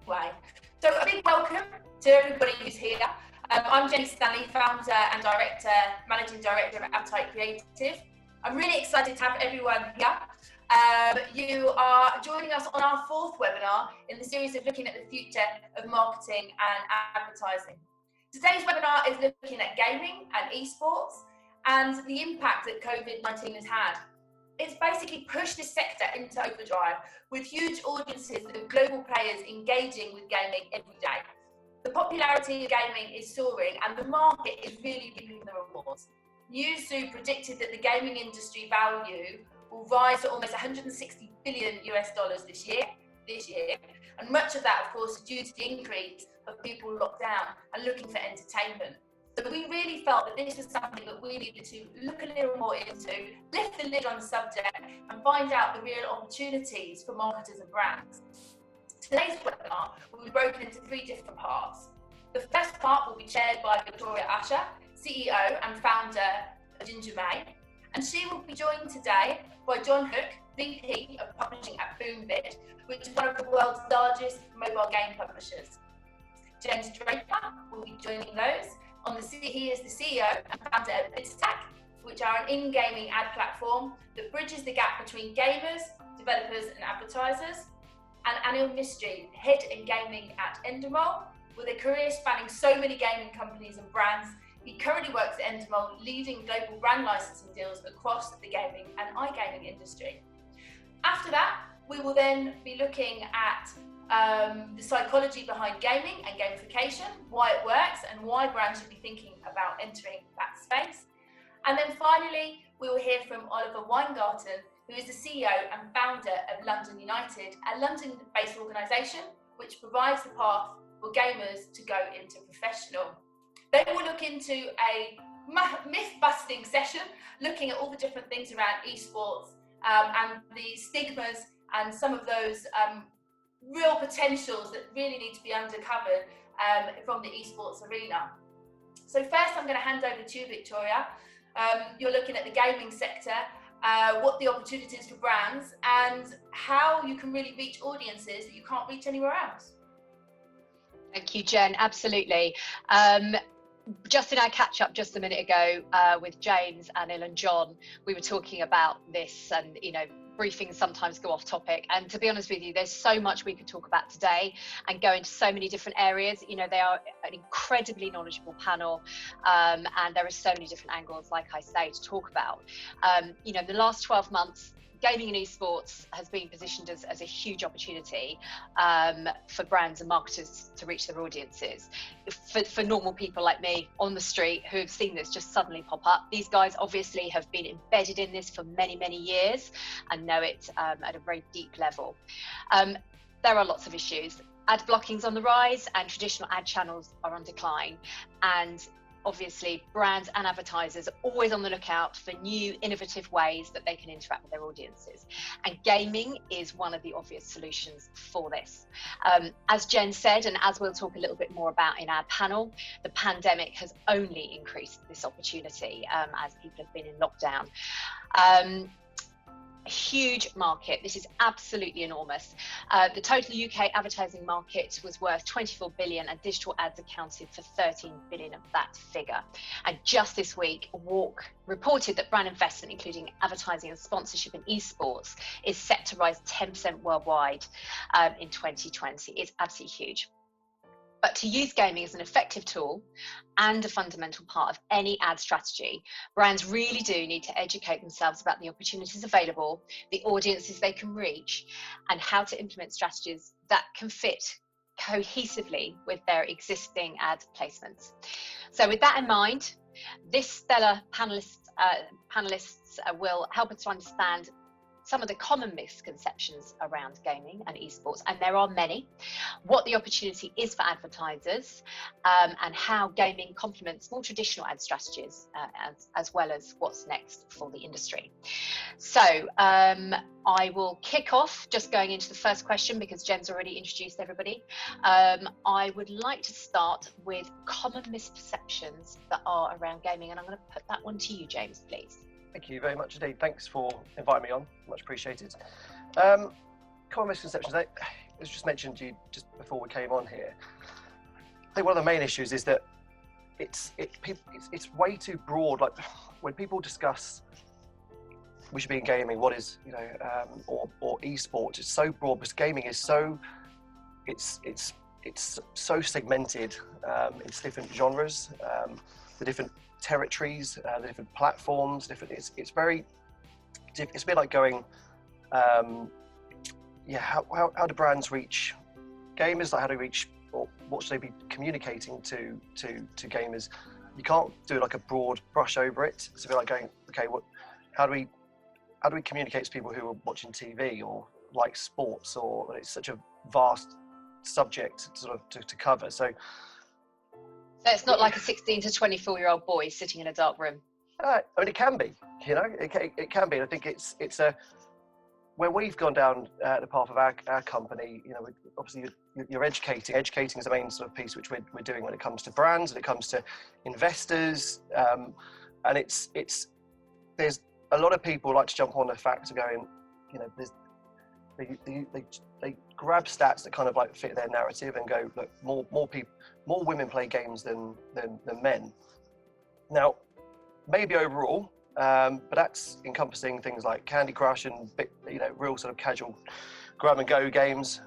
way. So a big welcome to everybody who's here. I'm Jenny Stanley, founder and managing director of Appetite Creative. I'm really excited to have everyone here. You are joining us on our fourth webinar in the series of looking at the future of marketing and advertising. Today's webinar is looking at gaming and esports and the impact that COVID-19 has had. It's basically pushed this sector into overdrive with huge audiences of global players engaging with gaming every day. The popularity of gaming is soaring and the market is really reaping the rewards. Newzoo predicted that the gaming industry value will rise to almost $160 billion this year, and much of that, of course, is due to the increase of people locked down and looking for entertainment. So we really felt that this was something that we needed to look a little more into, lift the lid on the subject, and find out the real opportunities for marketers and brands. Today's webinar will be broken into three different parts. The first part will be chaired by Victoria Usher, CEO and founder of Ginger May, and she will be joined today by John Hook, VP of Publishing at BoomBit, which is one of the world's largest mobile game publishers. James Draper will be joining those. He is the CEO and founder of BidStack, which are an in-gaming ad platform that bridges the gap between gamers, developers and advertisers. And Anil Mistry, head in gaming at Endemol, with a career spanning so many gaming companies and brands. He currently works at Endemol, leading global brand licensing deals across the gaming and iGaming industry. After that, we will then be looking at the psychology behind gaming and gamification, why it works and why brands should be thinking about entering that space. And then finally, we will hear from Oliver Weingarten, who is the CEO and founder of London United, a London-based organisation which provides the path for gamers to go into professional. They will look into a myth-busting session, looking at all the different things around esports and the stigmas and some of those real potentials that really need to be uncovered from the esports arena. So first I'm going to hand over to you, Victoria. You're looking at the gaming sector, what the opportunities for brands and how you can really reach audiences that you can't reach anywhere else. Thank you, Jen. Absolutely. Just in our catch up just a minute ago with James, Anil and John, we were talking about this and, briefings sometimes go off topic. And to be honest with you, there's so much we could talk about today and go into so many different areas. They are an incredibly knowledgeable panel and there are so many different angles, like I say, to talk about. The last 12 months, gaming and esports has been positioned as a huge opportunity for brands and marketers to reach their audiences. For normal people like me on the street who have seen this just suddenly pop up, these guys obviously have been embedded in this for many, many years and know it at a very deep level. There are lots of issues. Ad blocking's on the rise and traditional ad channels are on decline. And obviously, brands and advertisers are always on the lookout for new, innovative ways that they can interact with their audiences. And gaming is one of the obvious solutions for this. As Jen said, and as we'll talk a little bit more about in our panel, the pandemic has only increased this opportunity as people have been in lockdown. A huge market. This is absolutely enormous. The total UK advertising market was worth 24 billion and digital ads accounted for 13 billion of that figure. And just this week, WARC reported that brand investment, including advertising and sponsorship in esports, is set to rise 10% worldwide in 2020. It's absolutely huge. But to use gaming as an effective tool and a fundamental part of any ad strategy, brands really do need to educate themselves about the opportunities available, the audiences they can reach, and how to implement strategies that can fit cohesively with their existing ad placements. So with that in mind, this stellar panelists will help us to understand some of the common misconceptions around gaming and esports, and there are many, what the opportunity is for advertisers, and how gaming complements more traditional ad strategies, as well as what's next for the industry. So I will kick off just going into the first question because Jen's already introduced everybody. I would like to start with common misperceptions that are around gaming, and I'm going to put that one to you, James, please. Thank you very much indeed. Thanks for inviting me on. Much appreciated. Common misconceptions. As just mentioned, you just before we came on here. I think one of the main issues is that it's way too broad. Like when people discuss we should be in gaming, what is, you know, or esports, it's so broad because gaming is so, it's so segmented. It's different genres, the different territories, the different platforms, it's very, it's a bit like going, how do brands reach gamers? Like how do they reach, or what should they be communicating to gamers? You can't do like a broad brush over it. It's a bit like going, okay, how do we communicate to people who are watching TV or like sports, or it's such a vast subject to cover. So it's not like a 16 to 24-year-old boy sitting in a dark room. I mean, it can be, you know, it can be. I think it's a, where we've gone down the path of our company, you know, obviously you're educating. Educating is the main sort of piece which we're doing when it comes to brands, when it comes to investors, and it's there's a lot of people like to jump on the fact of going, you know, they grab stats that kind of like fit their narrative and go, look, more women play games than men. Now, maybe overall, but that's encompassing things like Candy Crush and, you know, real sort of casual grab and go games.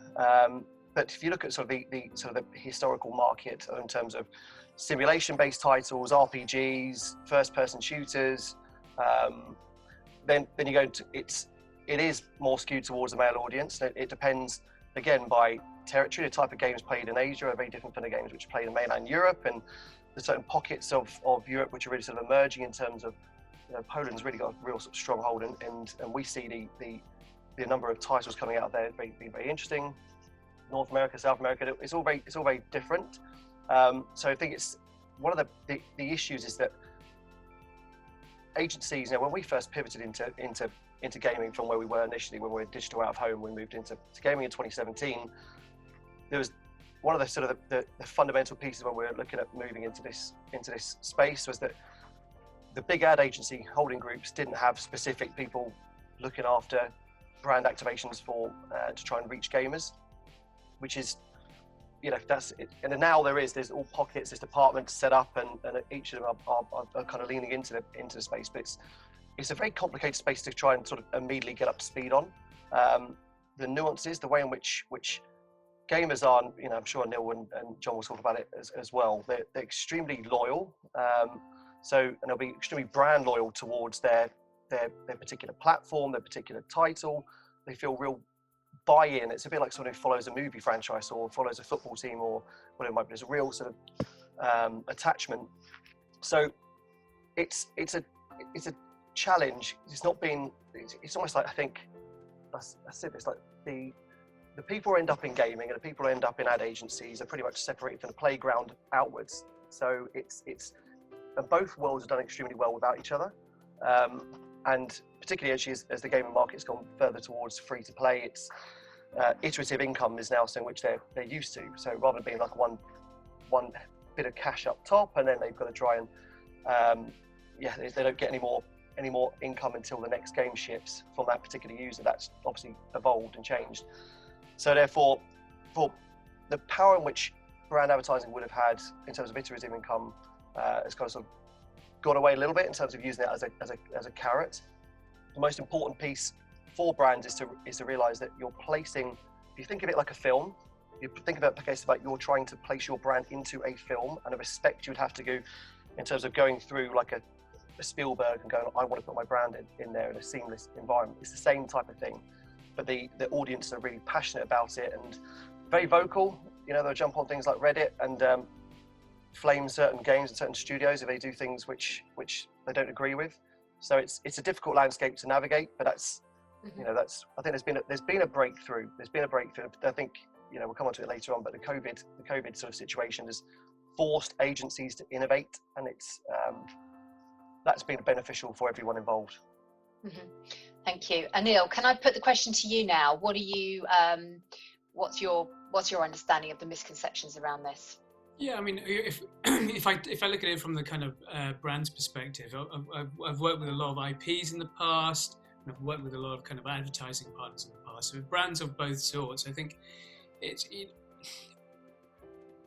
But if you look at sort of the historical market in terms of simulation-based titles, RPGs, first-person shooters, then you go to it is more skewed towards the male audience. It depends again by territory. The type of games played in Asia are very different from the games which are played in mainland Europe, and there's certain pockets of Europe which are really sort of emerging in terms of, you know, Poland's really got a real sort of stronghold, and we see the number of titles coming out there being very interesting. North America, South America, it's all very different. So I think it's one of the issues is that agencies, you know, when we first pivoted into gaming from where we were initially, when we were digital out of home, we moved into gaming in 2017. There was one of the sort of the fundamental pieces when we were looking at moving into this space was that the big ad agency holding groups didn't have specific people looking after brand activations for to try and reach gamers, which is, you know, that's it. And now there's all pockets, there's departments set up, and each of them are kind of leaning into the space, but it's a very complicated space to try and sort of immediately get up to speed on. The nuances, the way in which gamers are, you know, I'm sure Neil and John will talk about it as well. They're extremely loyal, and they'll be extremely brand loyal towards their particular platform, their particular title. They feel real buy-in. It's a bit like someone who follows a movie franchise or follows a football team or whatever it might be. There's a real sort of attachment. So it's a challenge. It's almost like, I think that's it. It's like the people who end up in gaming and the people who end up in ad agencies are pretty much separated from the playground outwards. So it's and both worlds have done extremely well without each other. And particularly as the gaming market's gone further towards free to play, it's iterative income is now something which they're used to. So rather than being like one bit of cash up top and then they've got to try and they don't get any more income until the next game ships from that particular user. That's obviously evolved and changed. So therefore, for the power in which brand advertising would have had in terms of iterative income has kind of sort of gone away a little bit in terms of using it as a carrot. The most important piece for brands is to realize that you're placing, if you think of it like a film, you think about the case about you're trying to place your brand into a film, and the respect you would have to go in terms of going through like a Spielberg and going, I want to put my brand in there in a seamless environment. It's the same type of thing, but the audience are really passionate about it and very vocal. You know, they'll jump on things like Reddit and flame certain games and certain studios if they do things which they don't agree with. So it's a difficult landscape to navigate, but that's, you know, I think there's been a breakthrough. I think, you know, we'll come on to it later on, but the COVID sort of situation has forced agencies to innovate, and it's that's been beneficial for everyone involved. Mm-hmm. Thank you. Anil, can I put the question to you now? What are you what's your understanding of the misconceptions around this? Yeah, I mean, if I look at it from the kind of brand's perspective, I've worked with a lot of IPs in the past, and I've worked with a lot of kind of advertising partners in the past. So with brands of both sorts, I think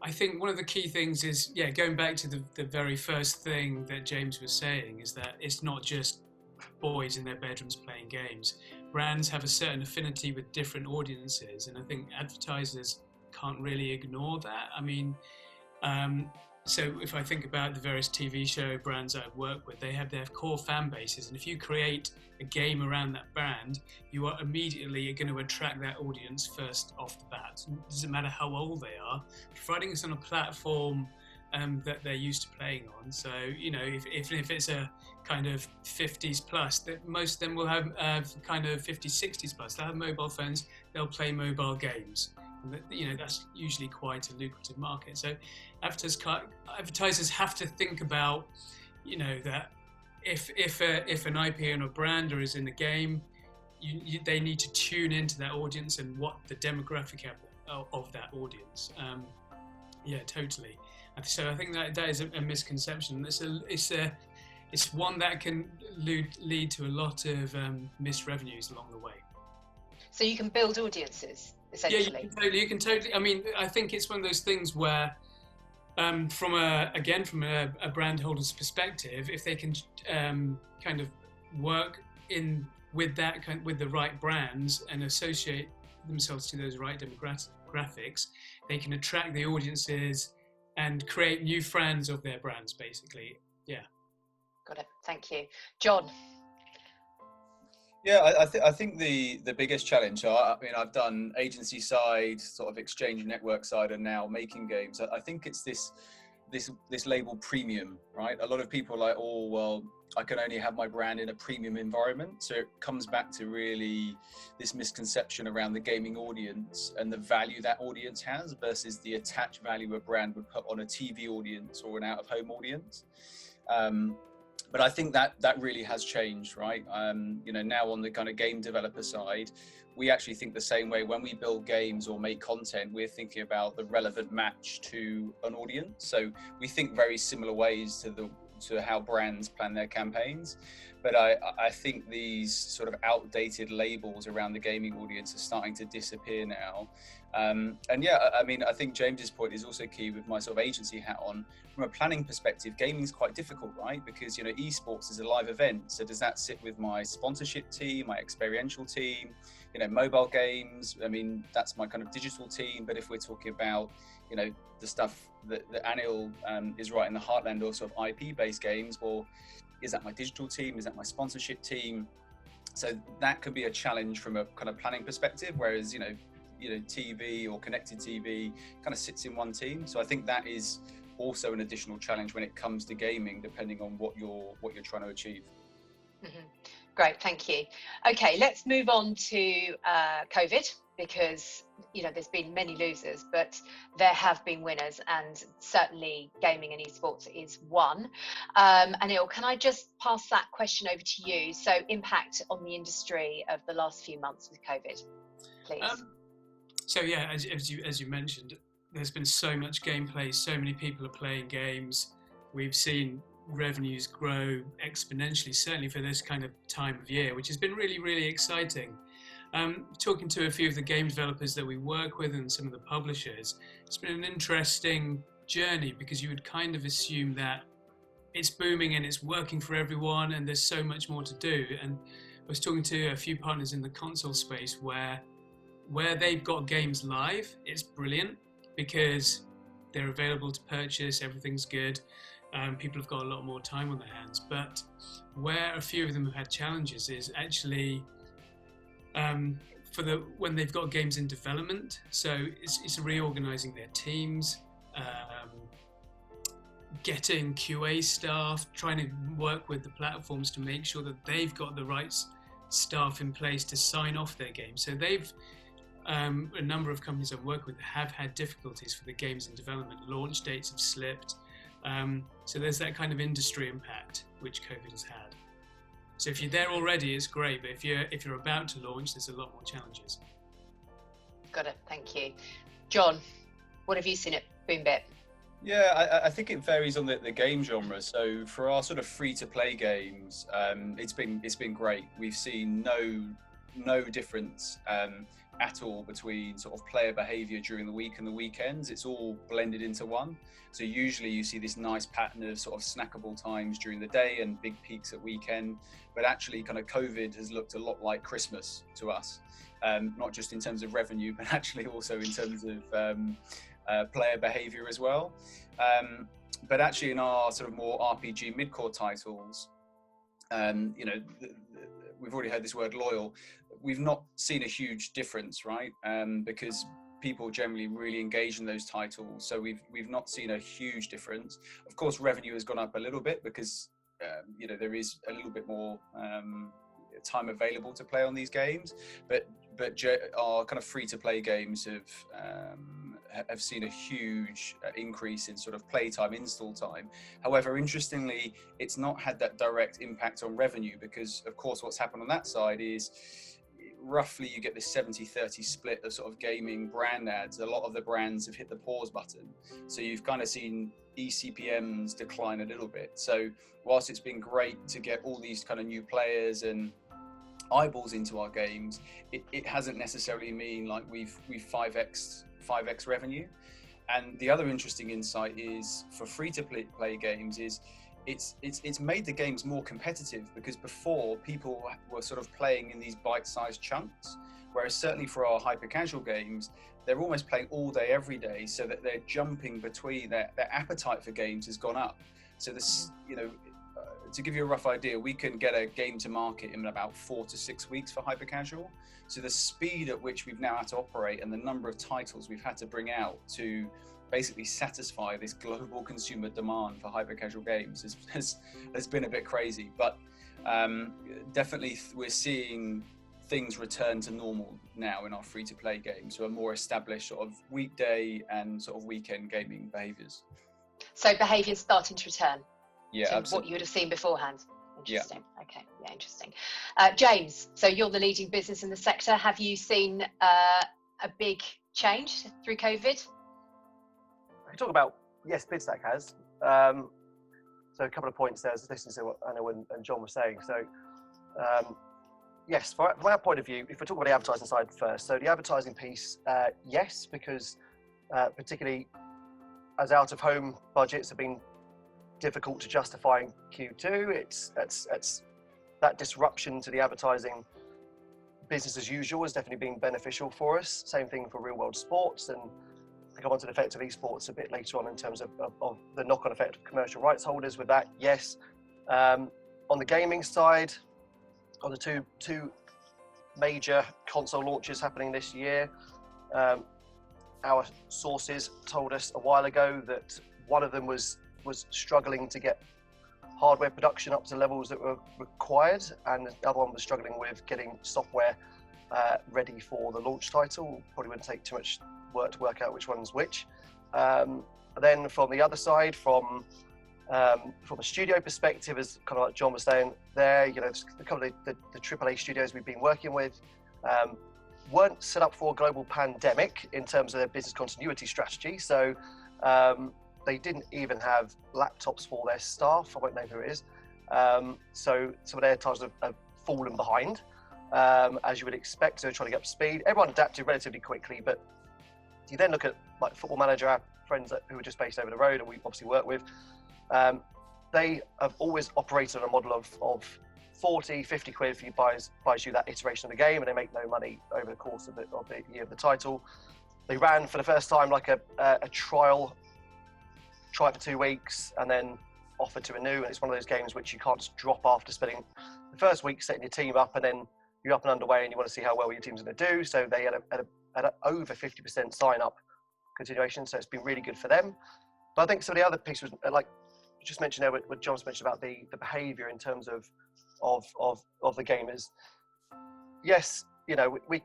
I think one of the key things is, going back to the very first thing that James was saying, is that it's not just boys in their bedrooms playing games. Brands have a certain affinity with different audiences, and I think advertisers can't really ignore that. I mean, so if I think about the various TV show brands I've worked with, they have their core fan bases, and if you create a game around that brand, you are immediately going to attract that audience first off the bat. It doesn't matter how old they are, providing it's on a platform that they're used to playing on. So, you know, if it's a kind of 50s plus, that most of them will have kind of 50s, 60s plus. They'll have mobile phones, they'll play mobile games. You know, that's usually quite a lucrative market. So advertisers have to think about, you know, that if an IP and a brand is in the game, they need to tune into that audience and what the demographic of that audience. Yeah, totally. So I think that is a misconception. It's one that can lead to a lot of missed revenues along the way. So you can build audiences, essentially. Yeah, you can totally. I mean, I think it's one of those things where, from a brand holder's perspective, if they can kind of work with the right brands and associate themselves to those right demographics, they can attract the audiences and create new fans of their brands, basically. Yeah. Got it. Thank you, John. Yeah, I think the biggest challenge. So I mean, I've done agency side, sort of exchange network side, and now making games. I think it's this label premium, right? A lot of people are like, oh well, I can only have my brand in a premium environment. So it comes back to really this misconception around the gaming audience and the value that audience has versus the attached value a brand would put on a TV audience or an out-of-home audience. But I think that really has changed, right? You know, now on the kind of game developer side, we actually think the same way. When we build games or make content, we're thinking about the relevant match to an audience. So we think very similar ways to how brands plan their campaigns. But I think these sort of outdated labels around the gaming audience are starting to disappear now. And yeah, I mean, I think James's point is also key with my sort of agency hat on. From a planning perspective, gaming is quite difficult, right? Because, you know, esports is a live event. So does that sit with my sponsorship team, my experiential team, you know, mobile games? I mean, that's my kind of digital team. But if we're talking about, you know, the stuff that Anil is right in the heartland or sort of IP-based games, well, is that my digital team? Is that my sponsorship team? So that could be a challenge from a kind of planning perspective, whereas, you know, TV or connected TV kind of sits in one team. So I think that is also an additional challenge when it comes to gaming, depending on what you're trying to achieve. Mm-hmm. Great, thank you. Okay, let's move on to COVID, because, you know, there's been many losers, but there have been winners, and certainly gaming and esports is one. Anil, can I just pass that question over to you? So impact on the industry of the last few months with COVID, please. So yeah, as you mentioned, there's been so much gameplay, so many people are playing games. We've seen revenues grow exponentially, certainly for this kind of time of year, which has been really, really exciting. Talking to a few of the game developers that we work with and some of the publishers, it's been an interesting journey, because you would kind of assume that it's booming and it's working for everyone and there's so much more to do. And I was talking to a few partners in the console space where they've got games live, it's brilliant because they're available to purchase, everything's good. People have got a lot more time on their hands. But where a few of them have had challenges is actually when they've got games in development. So it's reorganizing their teams, getting QA staff, trying to work with the platforms to make sure that they've got the right staff in place to sign off their game. So they've a number of companies I've worked with have had difficulties for the games in development. Launch dates have slipped. So there's that kind of industry impact which COVID has had. So if you're there already, it's great, but if you're about to launch, there's a lot more challenges. Got it, thank you. John, what have you seen at Boombit? Yeah, I think it varies on the game genre. So for our sort of free-to-play games, it's been great. We've seen no no difference at all between sort of player behavior during the week and the weekends. It's all blended into one. So usually you see this nice pattern of sort of snackable times during the day and big peaks at weekend, but actually kind of COVID has looked a lot like Christmas to us, not just in terms of revenue, but actually also in terms of player behavior as well. But actually in our sort of more RPG mid-core titles, you know, we've already heard this word loyal. We've not seen a huge difference, right? Because people generally really engage in those titles. So we've not seen a huge difference. Of course, revenue has gone up a little bit because, you know, there is a little bit more time available to play on these games. But our kind of free-to-play games have seen a huge increase in sort of playtime, install time. However, interestingly, it's not had that direct impact on revenue because, of course, what's happened on that side is roughly you get this 70-30 split of sort of gaming brand ads. A lot of the brands have hit the pause button. So you've kind of seen eCPMs decline a little bit. So whilst it's been great to get all these kind of new players and eyeballs into our games, it hasn't necessarily mean like we've 5x revenue. And the other interesting insight is for free to play games is it's made the games more competitive, because before people were sort of playing in these bite-sized chunks, whereas certainly for our hyper casual games, they're almost playing all day every day, so that they're jumping between their appetite for games has gone up. So this, you know, to give you a rough idea, we can get a game to market in about 4 to 6 weeks for hyper casual. So the speed at which we've now had to operate and the number of titles we've had to bring out to basically satisfy this global consumer demand for hyper casual games has been a bit crazy. But definitely we're seeing things return to normal now in our free to play games, so a more established sort of weekday and sort of weekend gaming behaviors. So behavior's starting to return. Yeah, to absolutely. what you would have seen beforehand. Interesting. Yeah. Okay. Yeah, interesting. James, so you're the leading business in the sector. Have you seen a big change through COVID? I can talk about, yes, BidStack has. So a couple of points there, as listening to what Anna and John were saying. So yes, from our point of view, if we're talking about the advertising side first, so the advertising piece, yes, because particularly as out-of-home budgets have been difficult to justify in Q2, it's that disruption to the advertising business as usual has definitely been beneficial for us. Same thing for real-world sports, and I'll come on to the effect of esports a bit later on in terms of the knock-on effect of commercial rights holders with that, yes. On the gaming side, on the two major console launches happening this year, our sources told us a while ago that one of them was struggling to get hardware production up to levels that were required, and the other one was struggling with getting software ready for the launch title. Probably wouldn't take too much work to work out which one's which. Then from the other side, from a studio perspective, as kind of like John was saying there, you know, a couple of the AAA studios we've been working with weren't set up for a global pandemic in terms of their business continuity strategy. So they didn't even have laptops for their staff. I won't name who it is. So some of their titles have fallen behind, as you would expect. So they're trying to get up to speed. Everyone adapted relatively quickly, but you then look at like Football Manager, our friends who are just based over the road and we obviously work with, they have always operated on a model of 40, 50 quid if you buys you that iteration of the game, and they make no money over the course of the year of the title. They ran for the first time like a trial for 2 weeks and then offered to renew, and it's one of those games which you can't just drop after spending the first week setting your team up, and then you're up and underway and you want to see how well your team's going to do. So they had a over 50% sign up continuation, so it's been really good for them. But I think some of the other piece was like you just mentioned there, what John's mentioned about the behaviour in terms of the gamers. Yes, you know, we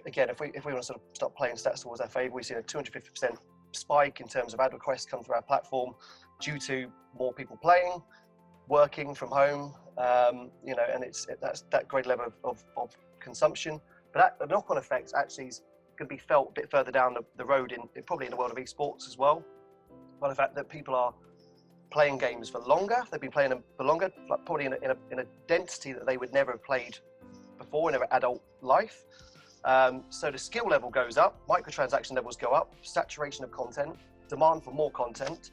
again, if we want to sort of start playing stats towards our favour, we've seen a 250% spike in terms of ad requests come through our platform due to more people playing, working from home, you know, and that's that great level of consumption. But the knock-on effect actually is going to be felt a bit further down the road probably in the world of esports as well, by the fact that people are playing games for longer. They've been playing them for longer, like probably in a density that they would never have played before in their adult life. So the skill level goes up, microtransaction levels go up, saturation of content, demand for more content,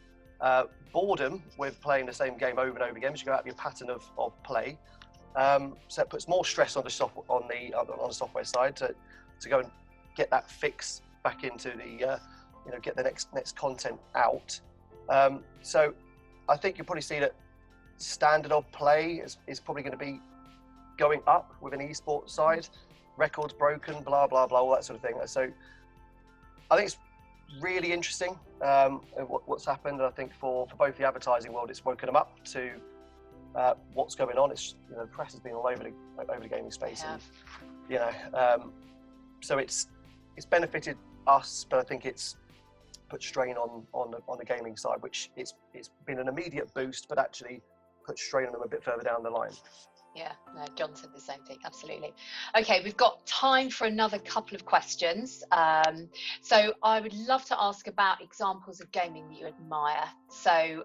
boredom with playing the same game over and over again, because you go out of your pattern of play. So it puts more stress on the software side to go and get that fix back into the get the next content out. So I think you'll probably see that standard of play is probably going to be going up with an esports side. Records broken, blah blah blah, all that sort of thing. So I think it's really interesting what's happened. And I think for both the advertising world, it's woken them up to what's going on. It's the press has been all over the gaming space, and so it's benefited us, but I think it's put strain on the gaming side, which it's been an immediate boost, but actually put strain on them a bit further down the line. Yeah, no, John said the same thing, absolutely. Okay, we've got time for another couple of questions. So I would love to ask about examples of gaming that you admire. So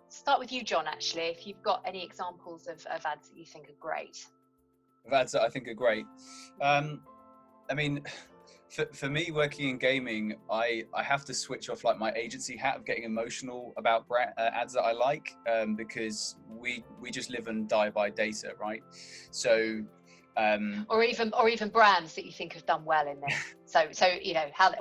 start with you, John, actually, if you've got any examples of ads that you think are great. Of ads that I think are great. I mean, for me, working in gaming, I have to switch off like my agency hat of getting emotional about ads that I like, because we just live and die by data, right? So or even brands that you think have done well in this. So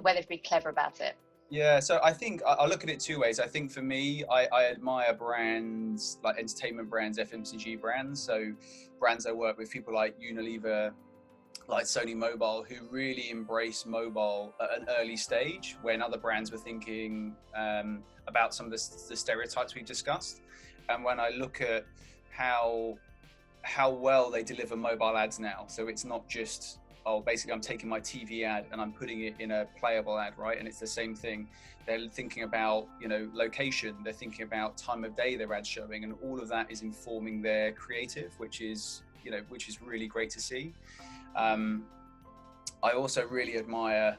where they've been clever about it. Yeah, so I think I look at it two ways. I think for me, I admire brands like entertainment brands, FMCG brands. So brands that work with people like Unilever, like Sony Mobile, who really embrace mobile at an early stage when other brands were thinking about some of the stereotypes we've discussed. And when I look at how well they deliver mobile ads now, so it's not just, basically I'm taking my TV ad and I'm putting it in a playable ad, right? And it's the same thing. They're thinking about, location, they're thinking about time of day their ad's showing, and all of that is informing their creative, which is really great to see. I also really admire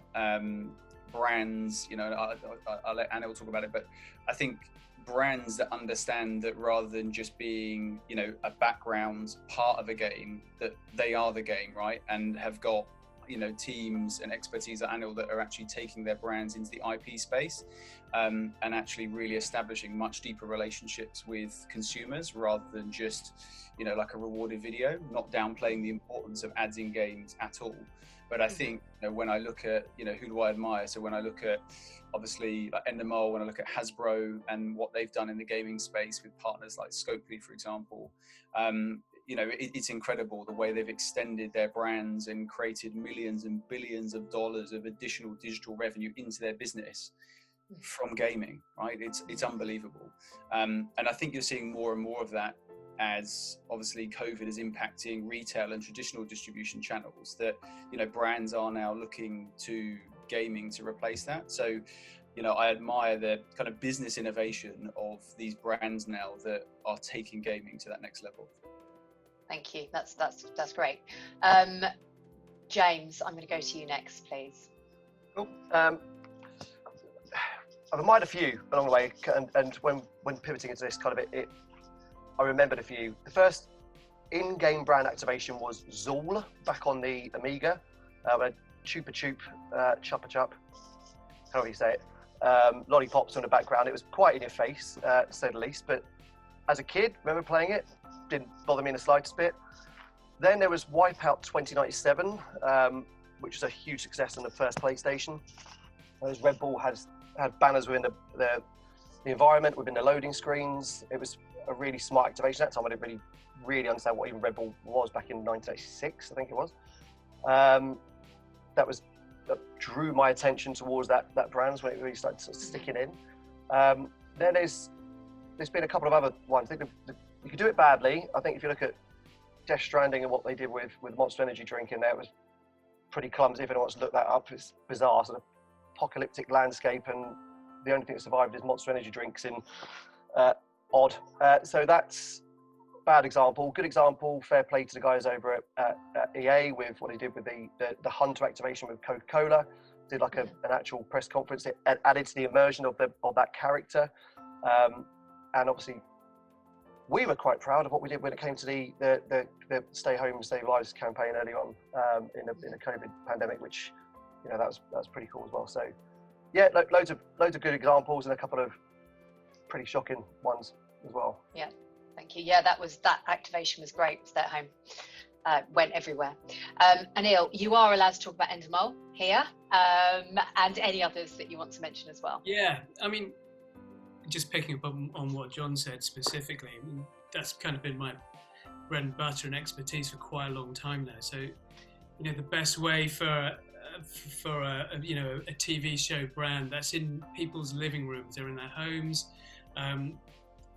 brands, I'll let Anil talk about it, but I think brands that understand that rather than just being, a background part of a game, that they are the game, right? And have got, teams and expertise at Anil that are actually taking their brands into the IP space, and actually really establishing much deeper relationships with consumers rather than just, like a rewarded video, not downplaying the importance of ads in games at all. But I think, when I look at, who do I admire? So when I look at, obviously, like Endemol, when I look at Hasbro and what they've done in the gaming space with partners like Scopely, for example, it's incredible the way they've extended their brands and created millions and billions of dollars of additional digital revenue into their business from gaming, right? It's unbelievable. And I think you're seeing more and more of that as obviously COVID is impacting retail and traditional distribution channels, that, brands are now looking to gaming to replace that. So, I admire the kind of business innovation of these brands now that are taking gaming to that next level. Thank you. That's great. James, I'm going to go to you next, please. Cool. I've admired a few along the way, and when pivoting into this kind of it, I remembered a few. The first in-game brand activation was Zool back on the Amiga. Chupa Chup, Chuppa Chup, however you say it. Lollipops on the background. It was quite in your face, to say the least. But as a kid, remember playing it? Didn't bother me in the slightest bit. Then there was Wipeout 2097, which was a huge success on the first PlayStation. Those Red Bull had banners within the environment, within the loading screens. It was a really smart activation. At that time, I didn't really understand what even Red Bull was back in 1986, I think it was. That drew my attention towards that brand when it really started sort of sticking in. Then there's been a couple of other ones. I think you could do it badly. I think if you look at Death Stranding and what they did with Monster Energy drink in there, it was pretty clumsy. If anyone wants to look that up, it's bizarre, sort of apocalyptic landscape, and the only thing that survived is Monster Energy drinks in odd. So that's a bad example. Good example, fair play to the guys over at EA with what they did with the Hunter activation with Coca-Cola. Did like an actual press conference. It added to the immersion of that character, and obviously we were quite proud of what we did when it came to the Stay Home, Save Lives campaign early on in a COVID pandemic, which, you know, that was pretty cool as well. So yeah, loads of good examples and a couple of pretty shocking ones as well. Yeah, thank you. Yeah, that activation was great. Stay at home. Went everywhere. Anil, you are allowed to talk about Endemol here, and any others that you want to mention as well. Yeah, I mean, just picking up on what John said specifically, I mean, that's kind of been my bread and butter and expertise for quite a long time now. So, you know, the best way for a TV show brand that's in people's living rooms, they're in their homes.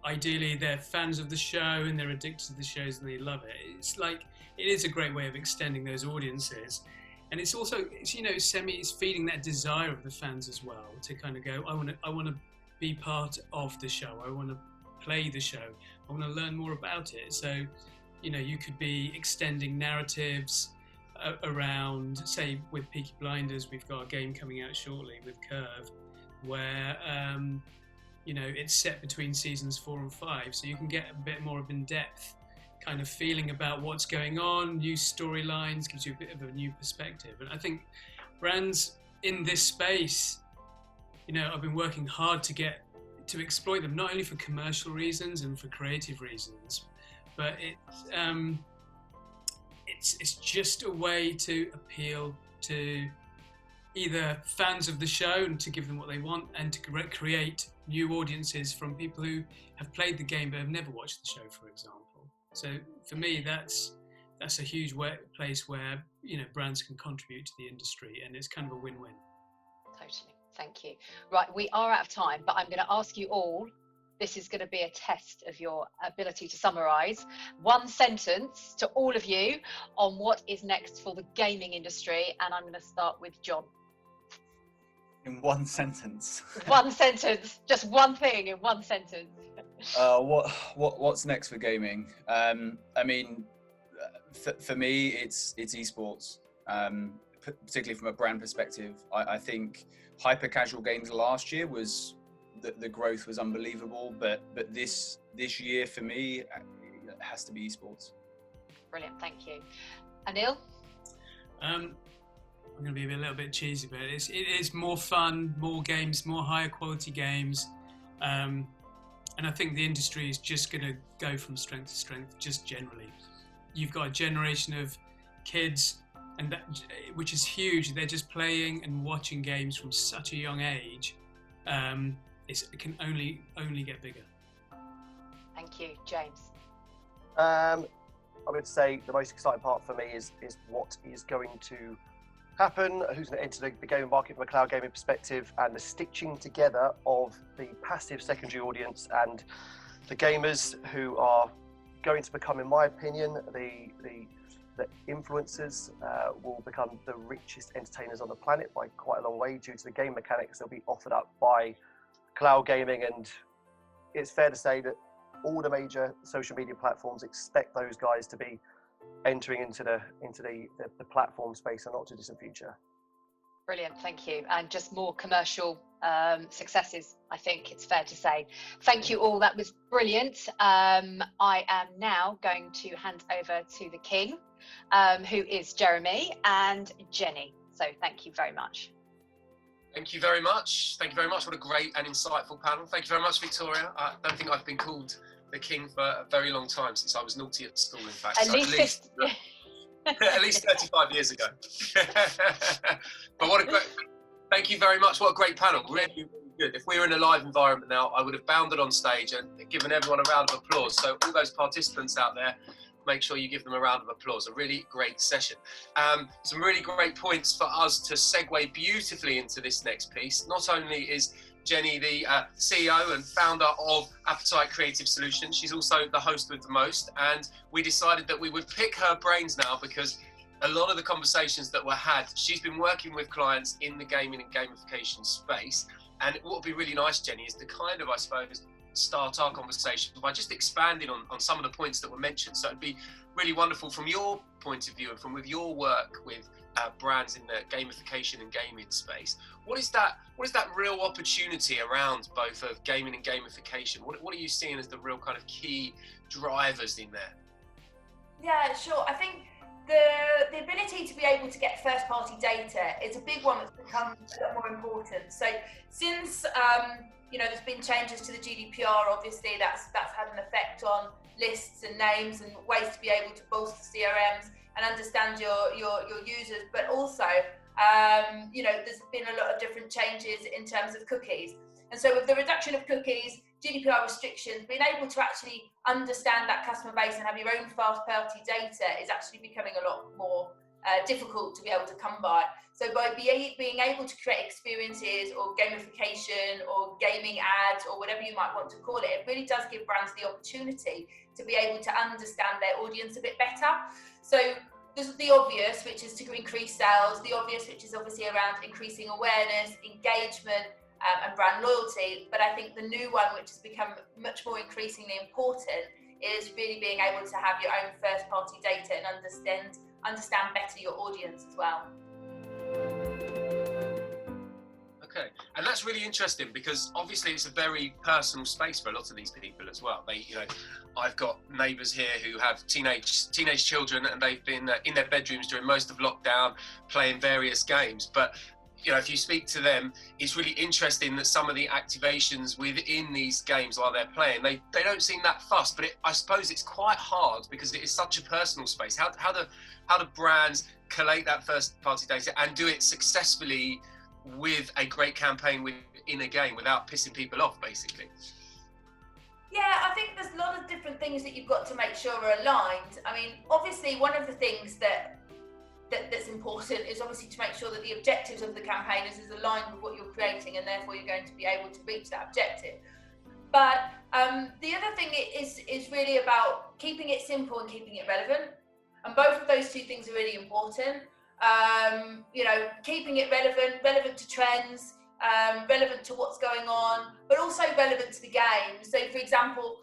Ideally, they're fans of the show and they're addicted to the shows and they love it. It is a great way of extending those audiences, and it's also, it's feeding that desire of the fans as well to kind of go, I want to be part of the show. I want to play the show. I want to learn more about it. So, you know, you could be extending narratives around, say, with Peaky Blinders, we've got a game coming out shortly with Curve, where it's set between seasons 4 and 5, so you can get a bit more of in-depth kind of feeling about what's going on, new storylines, gives you a bit of a new perspective. And I think brands in this space, you know, I've been working hard to exploit them, not only for commercial reasons and for creative reasons, but it's just a way to appeal to either fans of the show and to give them what they want, and to create new audiences from people who have played the game but have never watched the show, for example. So for me, that's a huge place where, you know, brands can contribute to the industry, and it's kind of a win-win. Totally, thank you. Right, we are out of time, but I'm going to ask you all, this is going to be a test of your ability to summarise one sentence to all of you on what is next for the gaming industry, and I'm going to start with John. In one sentence. One sentence, just one thing in one sentence. What's next for gaming? I mean, for me, it's esports. Particularly from a brand perspective, I think hyper casual games last year was the growth was unbelievable, but this year for me, it has to be esports. Brilliant, thank you. Anil? I'm going to be a little bit cheesy, but it is more fun, more games, more higher quality games. And I think the industry is just going to go from strength to strength, just generally. You've got a generation of kids, and which is huge. They're just playing and watching games from such a young age. It can only get bigger. Thank you, James. I would say the most exciting part for me is what is going to happen, who's going to enter the gaming market from a cloud gaming perspective, and the stitching together of the passive secondary audience and the gamers who are going to become, in my opinion, the influencers will become the richest entertainers on the planet by quite a long way, due to the game mechanics that'll be offered up by cloud gaming. And it's fair to say that all the major social media platforms expect those guys to be entering into the platform space in the not too distant future. Brilliant, thank you. And just more commercial successes, I think it's fair to say. Thank you all, that was brilliant. I am now going to hand over to the king, who is Jeremy and Jenny. So thank you very much. Thank you very much. Thank you very much. What a great and insightful panel. Thank you very much, Victoria. I don't think I've been called the king for a very long time, since I was naughty at school, in fact. At least at least 35 years ago. But what a great, thank you very much. What a great panel. Really, really good. If we were in a live environment now, I would have bounded on stage and given everyone a round of applause. So all those participants out there, make sure you give them a round of applause. A really great session. Some really great points for us to segue beautifully into this next piece. Not only is Jenny, the CEO and founder of Appetite Creative Solutions, she's also the host with the most, and we decided that we would pick her brains now, because a lot of the conversations that were had, she's been working with clients in the gaming and gamification space. And what would be really nice, Jenny, is to kind of, I suppose, start our conversation by just expanding on some of the points that were mentioned. So it'd be really wonderful from your point of view and from with your work with brands in the gamification and gaming space. What is that real opportunity around both of gaming and gamification? What are you seeing as the real kind of key drivers in there? Yeah, sure. I think the ability to be able to get first party data is a big one that's become a lot more important. So since there's been changes to the GDPR, obviously that's had an effect on lists and names and ways to be able to bolster CRMs and understand your users, but also there's been a lot of different changes in terms of cookies. And so with the reduction of cookies, GDPR restrictions, being able to actually understand that customer base and have your own first-party data is actually becoming a lot more difficult to be able to come by. So by being able to create experiences or gamification or gaming ads or whatever you might want to call it, it really does give brands the opportunity to be able to understand their audience a bit better. So there's the obvious, which is to increase sales, the obvious, which is obviously around increasing awareness, engagement, and brand loyalty. But I think the new one, which has become much more increasingly important, is really being able to have your own first party data and understand better your audience as well. Okay, and that's really interesting because obviously it's a very personal space for a lot of these people as well. I've got neighbours here who have teenage children, and they've been in their bedrooms during most of lockdown playing various games. But if you speak to them, it's really interesting that some of the activations within these games while they're playing, they don't seem that fussed, but I suppose it's quite hard because it is such a personal space. How do brands collate that first party data and do it successfully with a great campaign within a game without pissing people off, basically? Yeah, I think there's a lot of different things that you've got to make sure are aligned. I mean, obviously one of the things that's important is obviously to make sure that the objectives of the campaign is aligned with what you're creating, and therefore you're going to be able to reach that objective. But the other thing is really about keeping it simple and keeping it relevant, and both of those two things are really important. Keeping it relevant to trends, relevant to what's going on, but also relevant to the game. So for example,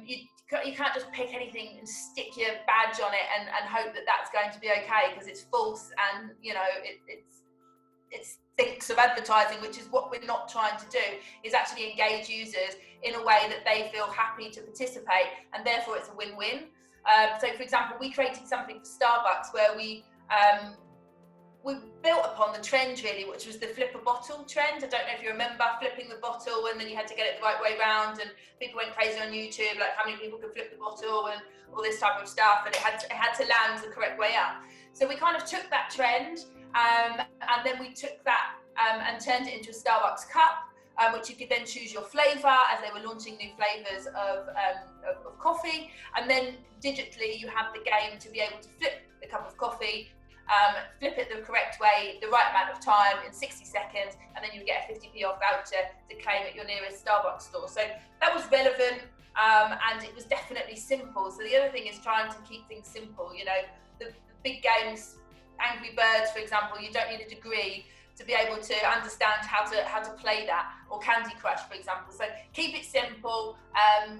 you can't just pick anything and stick your badge on it and hope that that's going to be okay, because it's false and it thinks of advertising, which is what we're not trying to do, is actually engage users in a way that they feel happy to participate, and therefore it's a win-win. So for example, we created something for Starbucks where we built upon the trend really, which was the flip a bottle trend. I don't know if you remember flipping the bottle, and then you had to get it the right way round, and people went crazy on YouTube, like how many people could flip the bottle and all this type of stuff, and it had to land the correct way up. So we kind of took that trend and then we took that and turned it into a Starbucks cup, which you could then choose your flavour, as they were launching new flavours of coffee, and then digitally you have the game to be able to flip the cup of coffee, flip it the correct way, the right amount of time in 60 seconds, and then you get a 50p off voucher to claim at your nearest Starbucks store. So that was relevant, and it was definitely simple. So the other thing is trying to keep things simple. The big games, Angry Birds, for example, you don't need a degree to be able to understand how to play that, or Candy Crush, for example. So keep it simple,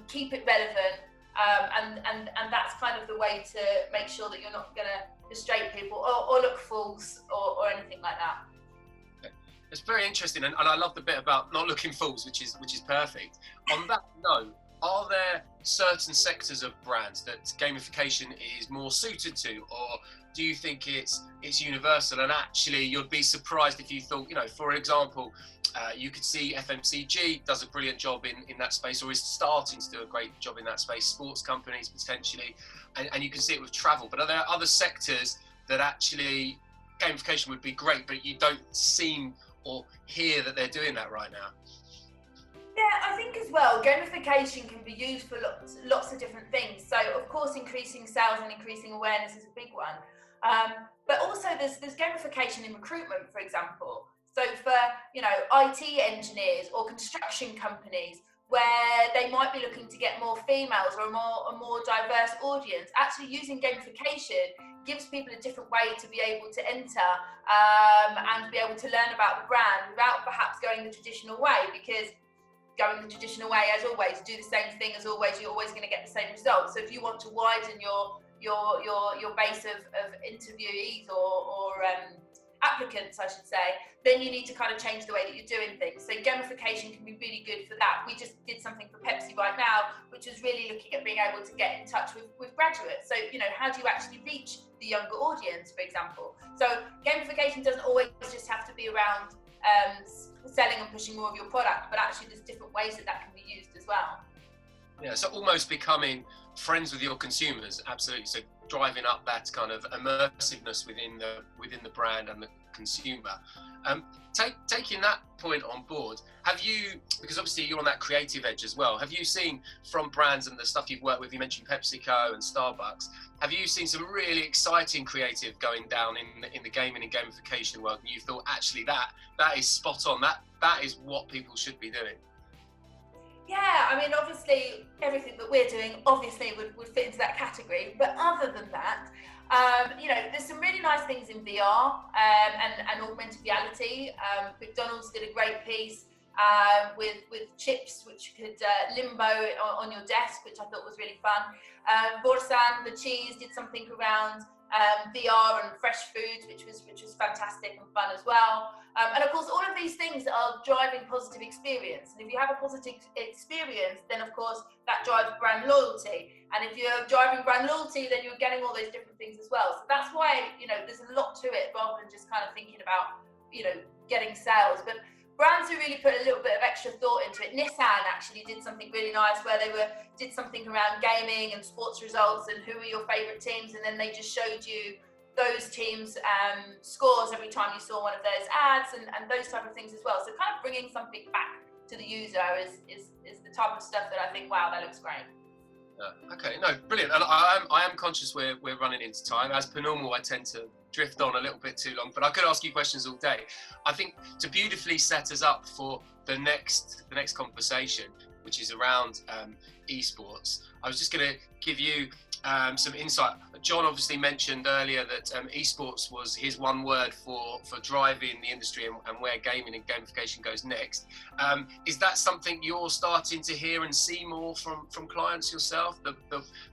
keep it relevant, and that's kind of the way to make sure that you're not going to frustrate people or look fools or anything like that. Okay. It's very interesting, and I love the bit about not looking fools, which is perfect. On that note, are there certain sectors of brands that gamification is more suited to, or do you think it's universal? And actually, you'd be surprised if you thought, for example, you could see FMCG does a brilliant job in that space, or is starting to do a great job in that space, sports companies potentially, and you can see it with travel. But are there other sectors that actually gamification would be great, but you don't seem or hear that they're doing that right now? Yeah, I think as well, gamification can be used for lots of different things. So of course, increasing sales and increasing awareness is a big one. But also there's gamification in recruitment, for example. So for, IT engineers or construction companies, where they might be looking to get more females or a more diverse audience, actually using gamification gives people a different way to be able to enter and be able to learn about the brand without perhaps going the traditional way, because going the traditional way as always, do the same thing as always, you're always going to get the same results. So if you want to widen your base of interviewees or applicants, I should say, then you need to kind of change the way that you're doing things. So gamification can be really good for that. We just did something for Pepsi right now, which was really looking at being able to get in touch with graduates. So, you know, how do you actually reach the younger audience, for example? So gamification doesn't always just have to be around selling and pushing more of your product, but actually there's different ways that can be used as well. Yeah, so almost becoming friends with your consumers, absolutely. So driving up that kind of immersiveness within the brand and the consumer. Taking that point on board, have you, because obviously you're on that creative edge as well, have you seen from brands and the stuff you've worked with, you mentioned PepsiCo and Starbucks, have you seen some really exciting creative going down in the gaming and gamification world, and you thought actually that is spot on, that is what people should be doing? Yeah, I mean, obviously, everything that we're doing obviously would fit into that category. But other than that, you know, there's some really nice things in VR and augmented reality. McDonald's did a great piece with chips, which could limbo on your desk, which I thought was really fun. Borsan, the cheese, did something around VR and fresh foods, which was fantastic and fun as well. And of course, all of these things are driving positive experience. And if you have a positive experience, then of course that drives brand loyalty. And if you're driving brand loyalty, then you're getting all those different things as well. So that's why, you know, there's a lot to it rather than just kind of thinking about, you know, getting sales. But brands who really put a little bit of extra thought into it. Nissan actually did something really nice where they did something around gaming and sports results and who are your favorite teams, and then they just showed you those teams' scores every time you saw one of those ads and those type of things as well. So kind of bringing something back to the user is the type of stuff that I think, wow, that looks great. Okay, no, brilliant. And I am conscious we're running into time. As per normal, I tend to drift on a little bit too long, but I could ask you questions all day. I think to beautifully set us up for the next conversation, which is around esports, I was just going to give you some insight. John obviously mentioned earlier that esports was his one word for driving the industry and where gaming and gamification goes next. Is that something you're starting to hear and see more from clients yourself?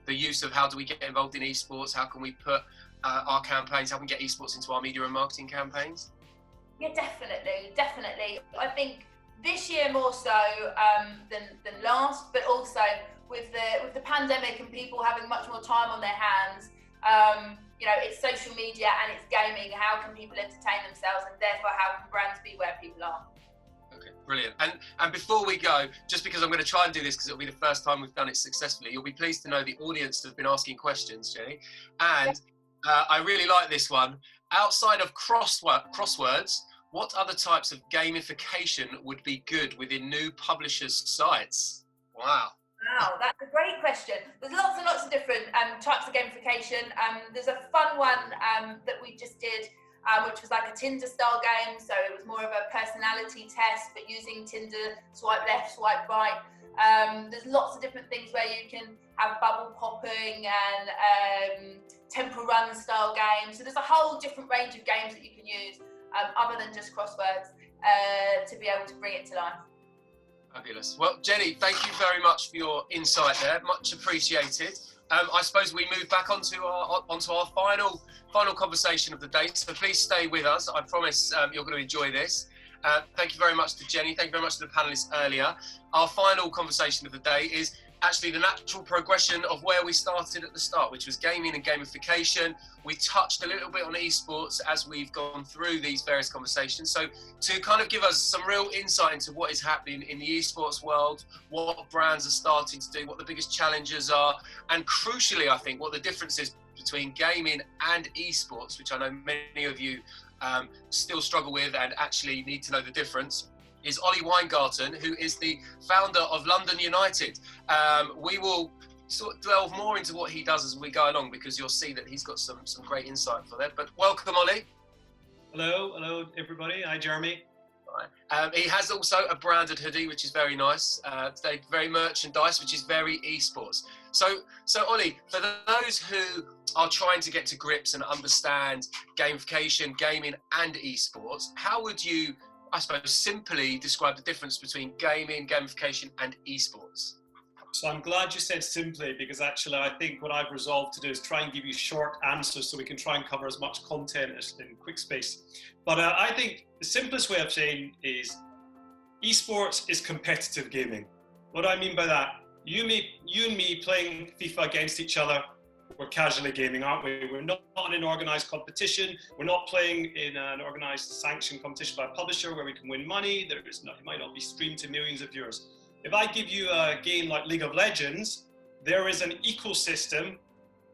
The use of how do we get involved in esports? How can we put our campaigns, how can we get esports into our media and marketing campaigns? Yeah, definitely. I think this year more so than last, but also with the pandemic and people having much more time on their hands, you know, it's social media and it's gaming. How can people entertain themselves, and therefore how can brands be where people are? Okay, brilliant. And before we go, just because I'm going to try and do this because it'll be the first time we've done it successfully, you'll be pleased to know the audience have been asking questions, Jenny, and I really like this one. Outside of crosswords, what other types of gamification would be good within new publishers' sites? Wow, that's a great question. There's lots and lots of different types of gamification. There's a fun one that we just did, which was like a Tinder style game. So it was more of a personality test, but using Tinder, swipe left, swipe right. There's lots of different things where you can have bubble popping and temple run style games. So there's a whole different range of games that you can use other than just crosswords to be able to bring it to life. Fabulous. Well, Jenny, thank you very much for your insight there. Much appreciated. I suppose we move back onto our final conversation of the day. So please stay with us. I promise you're going to enjoy this. Thank you very much to Jenny. Thank you very much to the panelists earlier. Our final conversation of the day is actually the natural progression of where we started at the start, which was gaming and gamification. We touched a little bit on esports as we've gone through these various conversations. So to kind of give us some real insight into what is happening in the esports world, what brands are starting to do, what the biggest challenges are, and crucially, I think, what the difference is between gaming and esports, which I know many of you still struggle with and actually need to know the difference, is Ollie Weingarten, who is the founder of London United. We will sort of delve more into what he does as we go along, because you'll see that he's got some great insight for that. But welcome, Ollie. Hello everybody. Hi, Jeremy. Right. He has also a branded hoodie, which is very nice. Today, very merchandise, which is very esports. So Ollie, for those who are trying to get to grips and understand gamification, gaming, and esports, how would you I suppose, simply describe the difference between gaming, gamification, and esports? So I'm glad you said simply, because actually I think what I've resolved to do is try and give you short answers so we can try and cover as much content as in quick space. But I think the simplest way of saying is esports is competitive gaming. What do I mean by that? You and me playing FIFA against each other, we're casually gaming, aren't we? We're not in an organised competition. We're not playing in an organised sanctioned competition by a publisher where we can win money. It might not be streamed to millions of viewers. If I give you a game like League of Legends, there is an ecosystem,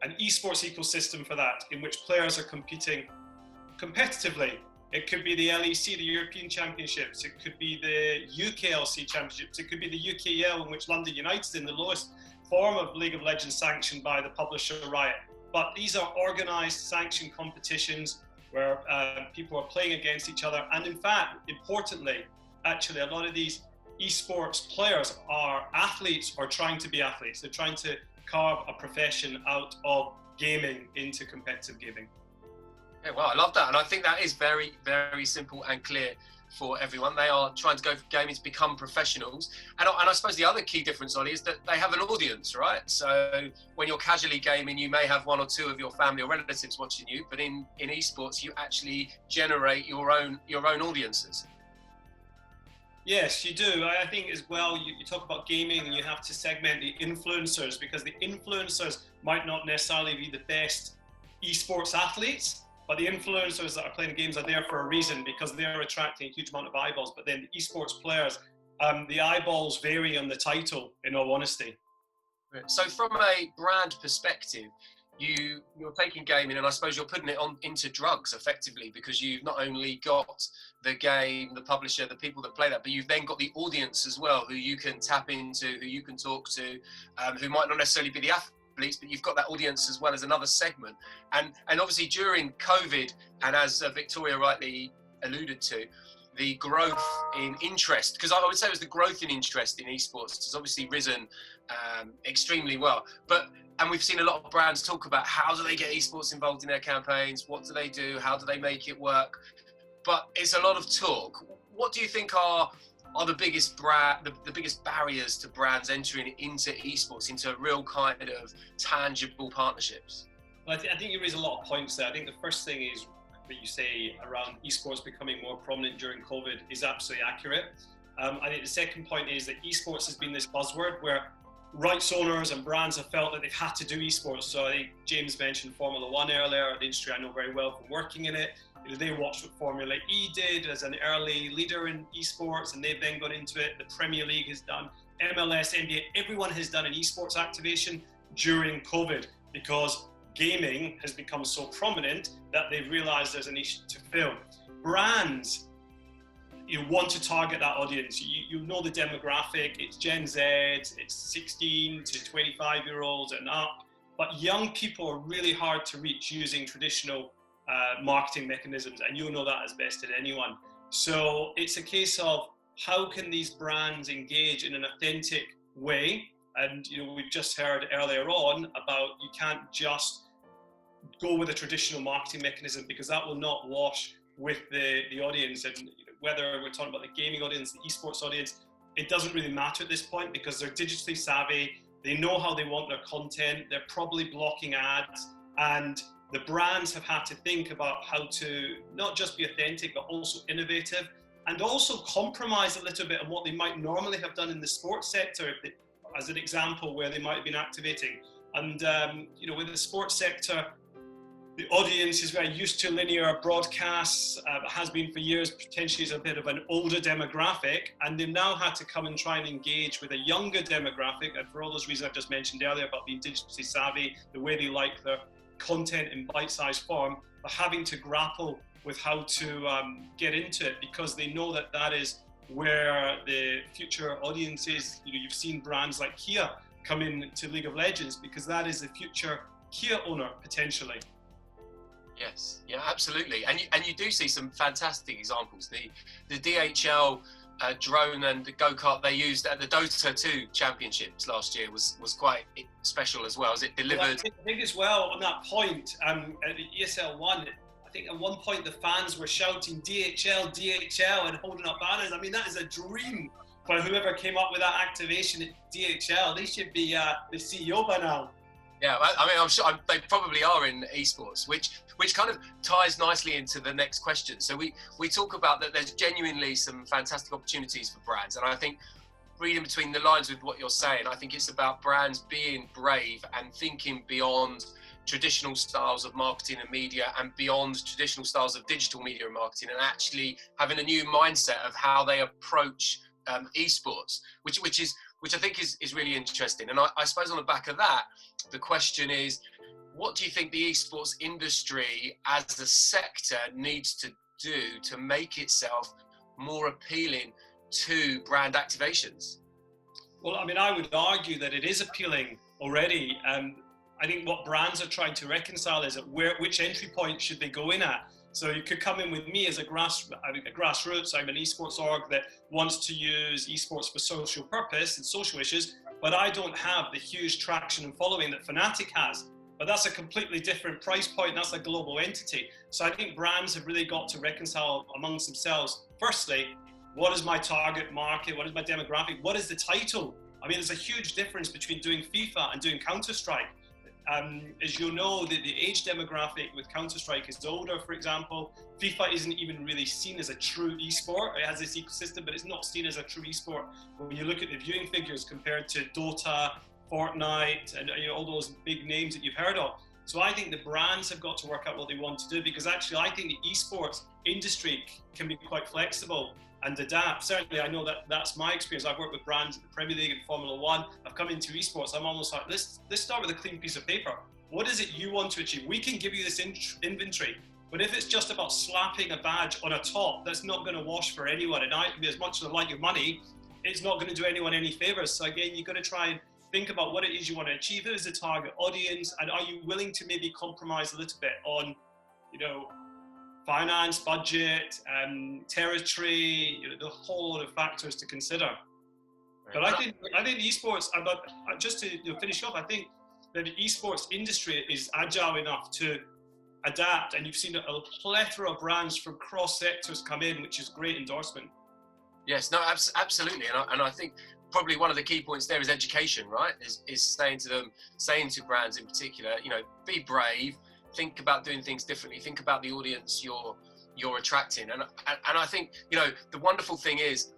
an esports ecosystem for that, in which players are competing competitively. It could be the LEC, the European Championships. It could be the UKLC Championships. It could be the UKL, in which London United's in the lowest form of League of Legends, sanctioned by the publisher Riot. But these are organised, sanctioned competitions where people are playing against each other. And in fact, importantly, actually, a lot of these esports players are athletes or trying to be athletes. They're trying to carve a profession out of gaming into competitive gaming. Yeah, well, I love that. And I think that is very, very simple and clear for everyone. They are trying to go for gaming to become professionals. And I suppose the other key difference, Ollie, is that they have an audience, right? So when you're casually gaming, you may have one or two of your family or relatives watching you, but in esports, you actually generate your own audiences. Yes, you do. I think as well, you talk about gaming and you have to segment the influencers, because the influencers might not necessarily be the best esports athletes, but the influencers that are playing games are there for a reason, because they're attracting a huge amount of eyeballs. But then the esports players, the eyeballs vary on the title, in all honesty. So from a brand perspective, you're taking gaming and I suppose you're putting it into drugs effectively, because you've not only got the game, the publisher, the people that play that, but you've then got the audience as well, who you can tap into, who you can talk to, who might not necessarily be the athletes, but you've got that audience as well as another segment. And obviously during COVID, and as Victoria rightly alluded to, the growth in interest, because I would say it was the growth in interest in esports has obviously risen extremely well. And we've seen a lot of brands talk about how do they get esports involved in their campaigns, what do they do, how do they make it work? But it's a lot of talk. What do you think are the biggest the biggest barriers to brands entering into esports, into real kind of tangible partnerships? Well, I think you raise a lot of points there. I think the first thing is that you say around esports becoming more prominent during COVID is absolutely accurate. I think the second point is that esports has been this buzzword where rights owners and brands have felt that they've had to do esports. So I think James mentioned Formula One earlier, the industry I know very well from working in it. They watched what Formula E did as an early leader in esports, and they've then got into it. The Premier League has done, MLS, NBA, everyone has done an esports activation during COVID, because gaming has become so prominent that they've realized there's a niche to fill. Brands, you want to target that audience. You know the demographic, it's Gen Z, it's 16 to 25-year-olds and up, but young people are really hard to reach using traditional marketing mechanisms, and you'll know that as best as anyone. So it's a case of how can these brands engage in an authentic way? And we've just heard earlier on about you can't just go with a traditional marketing mechanism, because that will not wash with the audience. And whether we're talking about the gaming audience, the esports audience, it doesn't really matter at this point, because they're digitally savvy. They know how they want their content. They're probably blocking ads, and the brands have had to think about how to not just be authentic, but also innovative, and also compromise a little bit on what they might normally have done in the sports sector, as an example, where they might have been activating. And with the sports sector, the audience is very used to linear broadcasts, has been for years, potentially is a bit of an older demographic, and they've now had to come and try and engage with a younger demographic, and for all those reasons I've just mentioned earlier about being digitally savvy, the way they like their content in bite-sized form, but having to grapple with how to get into it, because they know that is where the future audience is. You've seen brands like Kia come in to League of Legends, because that is the future Kia owner potentially. Yes, yeah, absolutely. And you do see some fantastic examples. The DHL drone and the go-kart they used at the Dota 2 championships last year was quite special as well, as it delivered. I think as well on that point, at the ESL 1, I think at one point the fans were shouting DHL, DHL and holding up banners. I mean, that is a dream for whoever came up with that activation at DHL. They should be the CEO by now. Yeah, I mean, I'm sure they probably are in esports, which kind of ties nicely into the next question. So we talk about that there's genuinely some fantastic opportunities for brands, and I think reading between the lines with what you're saying, I think it's about brands being brave and thinking beyond traditional styles of marketing and media and beyond traditional styles of digital media and marketing, and actually having a new mindset of how they approach esports, which I think is really interesting. And I suppose on the back of that, the question is, what do you think the esports industry as a sector needs to do to make itself more appealing to brand activations? Well, I mean, I would argue that it is appealing already. I think what brands are trying to reconcile is which entry point should they go in at. So you could come in with me as a grassroots. I'm an esports org that wants to use esports for social purpose and social issues, but I don't have the huge traction and following that Fnatic has. But that's a completely different price point. That's a global entity. So I think brands have really got to reconcile amongst themselves. Firstly, what is my target market? What is my demographic? What is the title? I mean, there's a huge difference between doing FIFA and doing Counter-Strike. As you know, the age demographic with Counter-Strike is older, for example. FIFA isn't even really seen as a true esport. It has this ecosystem, but it's not seen as a true esport. When you look at the viewing figures compared to Dota, Fortnite, and all those big names that you've heard of. So I think the brands have got to work out what they want to do, because actually I think the esports industry can be quite flexible and adapt. Certainly, I know that that's my experience. I've worked with brands at the Premier League and Formula One. I've come into esports. I'm almost like, let's start with a clean piece of paper. What is it you want to achieve? We can give you this inventory, but if it's just about slapping a badge on a top, that's not going to wash for anyone. And as much as I like your money, it's not going to do anyone any favors. So again, you've got to try and think about what it is you want to achieve. Who is the target audience, and are you willing to maybe compromise a little bit on, finance, budget, territory, the whole lot of factors to consider. But I think esports, just to finish off, I think that the esports industry is agile enough to adapt, and you've seen a plethora of brands from cross sectors come in, which is great endorsement. Yes, no, absolutely, and I think probably one of the key points there is education, right? Is saying to brands in particular, be brave. Think about doing things differently. Think about the audience you're attracting, and I think the wonderful thing is,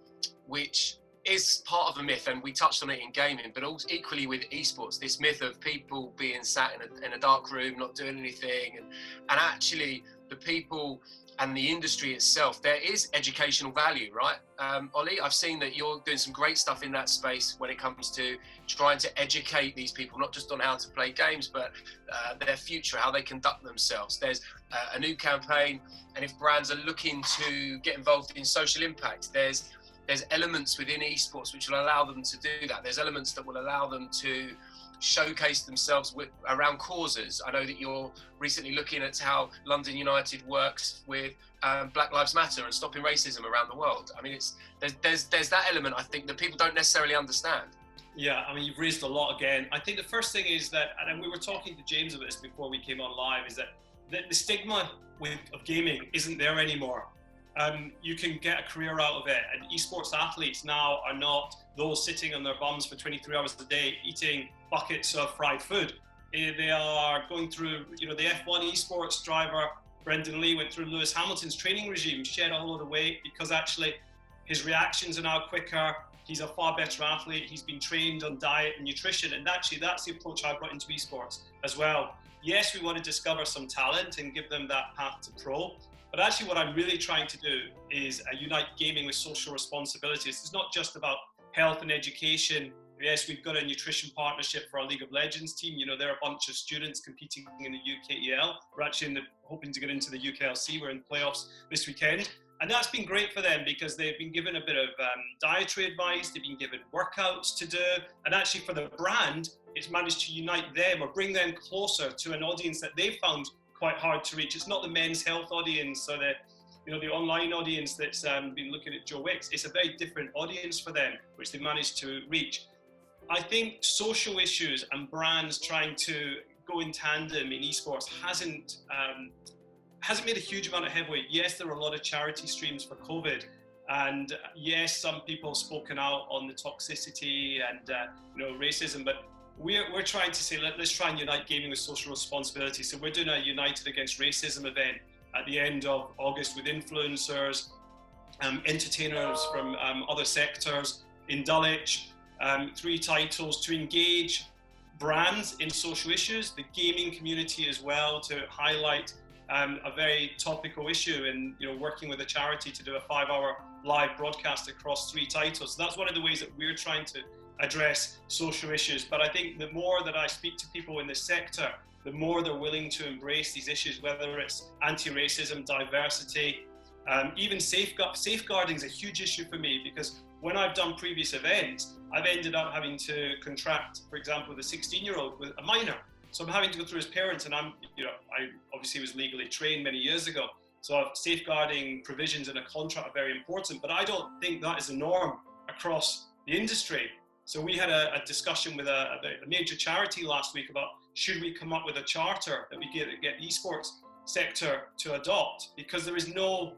which is part of a myth, and we touched on it in gaming, but also equally with esports, this myth of people being sat in a dark room, not doing anything, and actually the people and the industry itself, there is educational value, right? Ollie, I've seen that you're doing some great stuff in that space when it comes to trying to educate these people, not just on how to play games, but their future, how they conduct themselves. There's a new campaign, and if brands are looking to get involved in social impact, there's elements within esports which will allow them to do that. There's elements that will allow them to showcase themselves around causes. I know that you're recently looking at how London United works with Black Lives Matter and stopping racism around the world. I mean, there's that element, I think, that people don't necessarily understand. Yeah, I mean, you've raised a lot again. I think the first thing is that, and we were talking to James about this before we came on live, is that the stigma of gaming isn't there anymore. You can get a career out of it, and esports athletes now are not those sitting on their bums for 23 hours a day eating buckets of fried food. They are going through, the F1 esports driver Brendan Lee went through Lewis Hamilton's training regime, shed a whole lot of weight because actually his reactions are now quicker. He's a far better athlete. He's been trained on diet and nutrition, and actually that's the approach I brought into esports as well. Yes, we want to discover some talent and give them that path to pro. But actually what I'm really trying to do is unite gaming with social responsibilities. It's not just about health and education. Yes, we've got a nutrition partnership for our League of Legends team. They're a bunch of students competing in the UKEL. We're actually hoping to get into the UKLC. We're in playoffs this weekend. And that's been great for them because they've been given a bit of dietary advice. They've been given workouts to do. And actually for the brand, it's managed to unite them or bring them closer to an audience that they've found quite hard to reach. It's not the men's health audience or the online audience that's been looking at Joe Wicks. It's a very different audience for them, which they managed to reach. I think social issues and brands trying to go in tandem in esports hasn't made a huge amount of headway. Yes, there were a lot of charity streams for COVID, and yes, some people have spoken out on the toxicity and racism, but we're trying to say, let's try and unite gaming with social responsibility. So we're doing a United Against Racism event at the end of August with influencers, entertainers from other sectors in Dulwich, 3 titles to engage brands in social issues, the gaming community as well, to highlight a very topical issue, and working with a charity to do a 5-hour live broadcast across 3 titles. So that's one of the ways that we're trying to address social issues. But I think the more that I speak to people in this sector, the more they're willing to embrace these issues, whether it's anti-racism, diversity, even safeguarding is a huge issue for me, because when I've done previous events, I've ended up having to contract, for example, with a 16-year-old with a minor. So I'm having to go through his parents, and I obviously was legally trained many years ago. So safeguarding provisions in a contract are very important, but I don't think that is the norm across the industry. So we had a discussion with a major charity last week about, should we come up with a charter that we get the esports sector to adopt? Because there is no,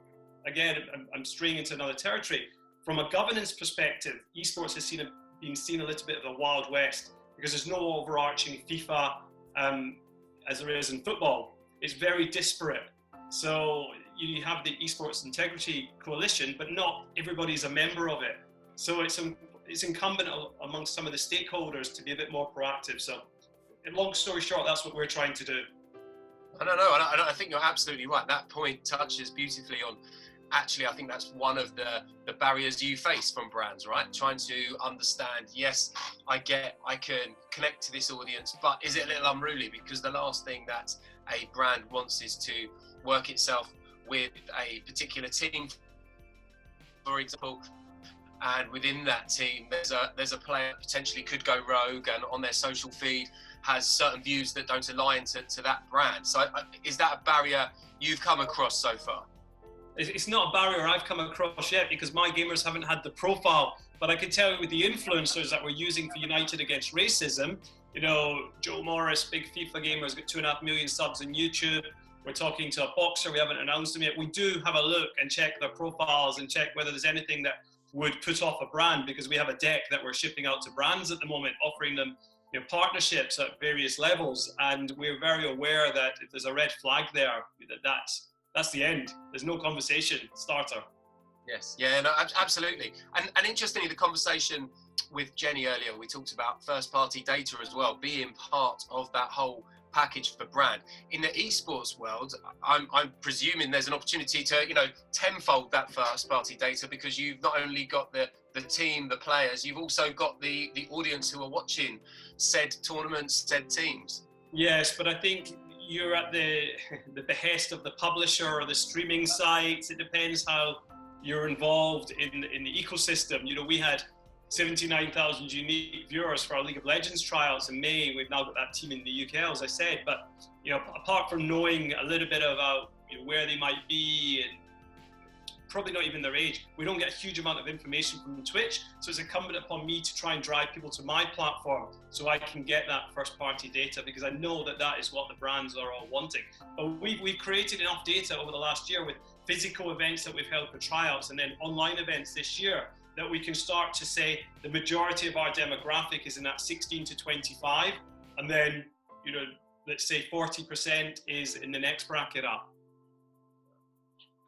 again, I'm straying into another territory. From a governance perspective, esports has been seen a little bit of a wild west, because there's no overarching FIFA as there is in football. It's very disparate. So you have the Esports Integrity Coalition, but not everybody's a member of it. So it's incumbent amongst some of the stakeholders to be a bit more proactive. So, long story short, that's what we're trying to do. I think you're absolutely right. That point touches beautifully on, actually, I think that's one of the barriers you face from brands, right? Trying to understand, yes, I can connect to this audience, but is it a little unruly? Because the last thing that a brand wants is to work itself with a particular team, for example, and within that team there's a player that potentially could go rogue and on their social feed has certain views that don't align to that brand. So is that a barrier you've come across so far? It's not a barrier I've come across yet, because my gamers haven't had the profile, but I can tell you with the influencers that we're using for United Against Racism, Joe Morris, big FIFA gamer, has got 2.5 million subs on YouTube. We're talking to a boxer, we haven't announced him yet. We do have a look and check their profiles and check whether there's anything that would put off a brand, because we have a deck that we're shipping out to brands at the moment, offering them partnerships at various levels. And we're very aware that if there's a red flag there, that's the end. There's no conversation starter. Yes, yeah, no, absolutely. And interestingly, the conversation with Jenny earlier, we talked about first-party data as well, being part of that whole package for brand. In the esports world, I'm presuming there's an opportunity to, tenfold that first-party data, because you've not only got the team, the players, you've also got the audience who are watching said tournaments, said teams. Yes, but I think you're at the behest of the publisher or the streaming sites. It depends how you're involved in the ecosystem. We had 79,000 unique viewers for our League of Legends tryouts in May. We've now got that team in the UK, as I said. But apart from knowing a little bit about where they might be and probably not even their age, we don't get a huge amount of information from Twitch. So it's incumbent upon me to try and drive people to my platform so I can get that first-party data, because I know that is what the brands are all wanting. But we've created enough data over the last year with physical events that we've held for tryouts and then online events this year, that we can start to say the majority of our demographic is in that 16 to 25, and then let's say 40% is in the next bracket up.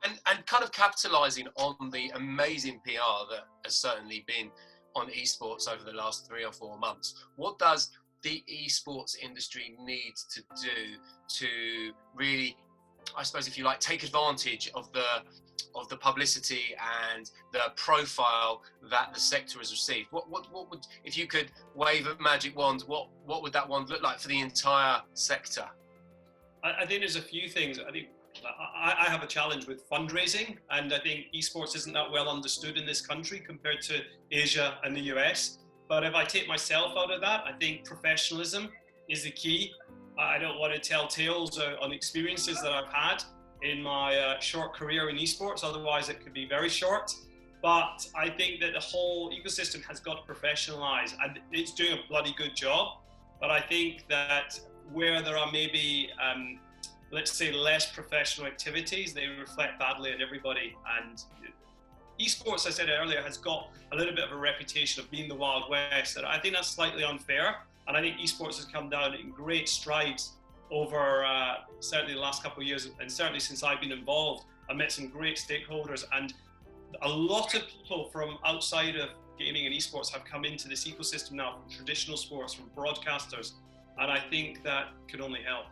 And kind of capitalising on the amazing PR that has certainly been on esports over the last 3 or 4 months, what does the esports industry need to do to really, I suppose, if you like, take advantage of the publicity and the profile that the sector has received? What would, if you could wave a magic wand, what would that wand look like for the entire sector? I think there's a few things. I think I have a challenge with fundraising, and I think esports isn't that well understood in this country compared to Asia and the US. But if I take myself out of that, I think professionalism is the key. I don't want to tell tales on experiences that I've had in my short career in esports, otherwise it could be very short. But I think that the whole ecosystem has got to professionalize, and it's doing a bloody good job. But I think that where there are maybe let's say, less professional activities, they reflect badly on everybody. And esports, I said earlier, has got a little bit of a reputation of being the Wild West, and I think that's slightly unfair. And I think esports has come down in great strides over certainly the last couple of years, and certainly since I've been involved. I've met some great stakeholders, and a lot of people from outside of gaming and esports have come into this ecosystem now, from traditional sports, from broadcasters, and I think that could only help.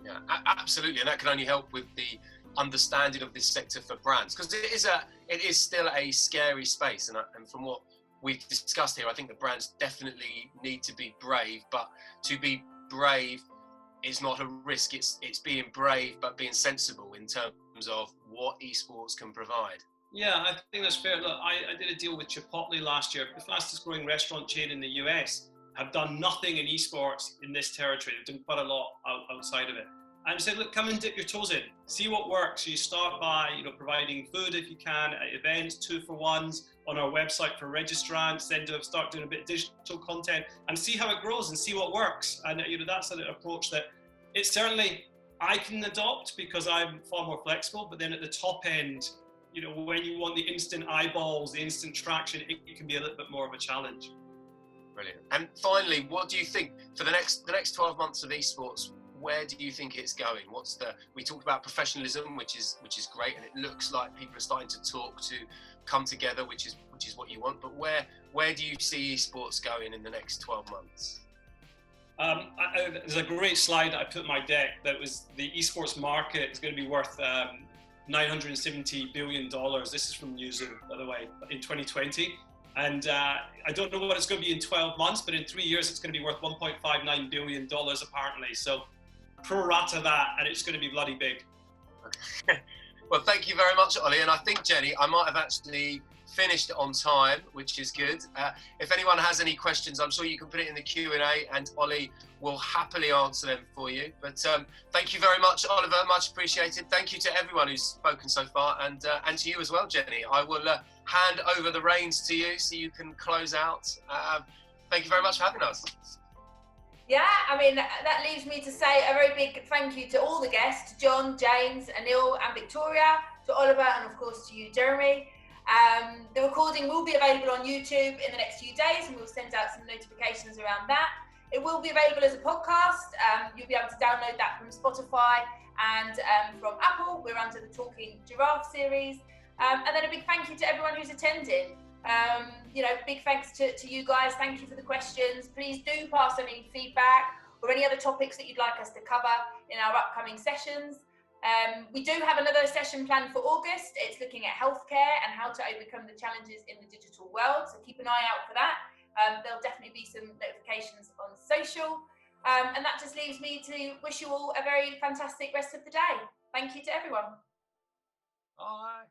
Yeah, absolutely, and that can only help with the understanding of this sector for brands, because it is still a scary space, and from what we've discussed here, I think the brands definitely need to be brave, but to be brave is not a risk, it's being brave but being sensible in terms of what esports can provide. Yeah, I think that's fair. Look, I did a deal with Chipotle last year, the fastest growing restaurant chain in the US, have done nothing in esports in this territory. They've done quite a lot outside of it. And I said, look, come and dip your toes in, see what works. You start by, providing food if you can at events, 2-for-1s on our website for registrants, then start doing a bit of digital content and see how it grows and see what works. And that's an approach that it's certainly I can adopt because I'm far more flexible. But then at the top end, when you want the instant eyeballs, the instant traction, it can be a little bit more of a challenge. Brilliant. And finally, what do you think for the next 12 months of esports? Where do you think it's going? We talked about professionalism, which is great, and it looks like people are starting to come together, which is what you want. But where do you see esports going in the next 12 months? There's a great slide I put in my deck that was the esports market is going to be worth $970 billion. This is from Newzoo, by the way, in 2020. And I don't know what it's going to be in 12 months, but in 3 years, it's going to be worth $1.59 billion apparently. So pro rata that, and it's going to be bloody big. Okay. Well, thank you very much, Ollie. And I think, Jenny, I might have actually finished on time, which is good. If anyone has any questions, I'm sure you can put it in the Q&A, and Ollie will happily answer them for you. But thank you very much, Oliver. Much appreciated. Thank you to everyone who's spoken so far, and to you as well, Jenny. I will hand over the reins to you so you can close out. Thank you very much for having us. Yeah, that leaves me to say a very big thank you to all the guests, John, James, Anil and Victoria, to Oliver, and of course to you, Jeremy. The recording will be available on YouTube in the next few days, and we'll send out some notifications around that. It will be available as a podcast. You'll be able to download that from Spotify and from Apple. We're under the Talking Giraffe series. And then a big thank you to everyone who's attended. Big thanks to you guys. Thank you for the questions. Please do pass any feedback or any other topics that you'd like us to cover in our upcoming sessions. We do have another session planned for August. It's looking at healthcare and how to overcome the challenges in the digital world. So keep an eye out for that. There'll definitely be some notifications on social. And that just leaves me to wish you all a very fantastic rest of the day. Thank you to everyone. Bye.